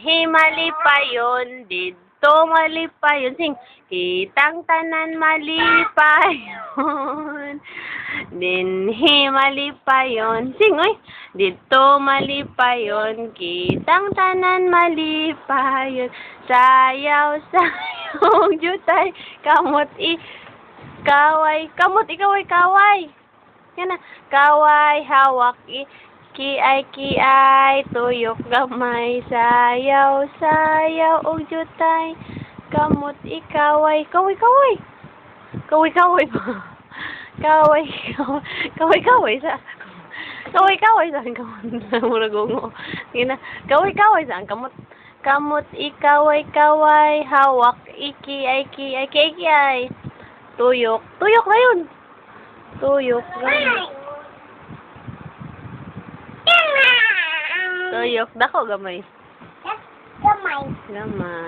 Dinhi malipayon, didto malipayon. Sing, kitang tanan malipayon. Dinhi malipayon. Sing, oy. Didto malipayon, kitang tanan malipayon. Sayaw, sayaw, jutay, kamot kaway, kamot ikaway, kaway. Yan na, kaway, hawak, kiay, tuyok gamay, sayaw, sayaw, og jutay, kamot ikaway, kaway, kaway. Kaway, kaway pa. Kaway, kaway, kaway sa. Kaway, kaway sa kamot. Mura gungo. Yan na, kaway, kaway sa kamot. Kamot ikaway, kaway, hawak, kiay, tuyok. Tuyok na yun. Tuyok. Tuyok. Dako gamay. Gamay. Gamay.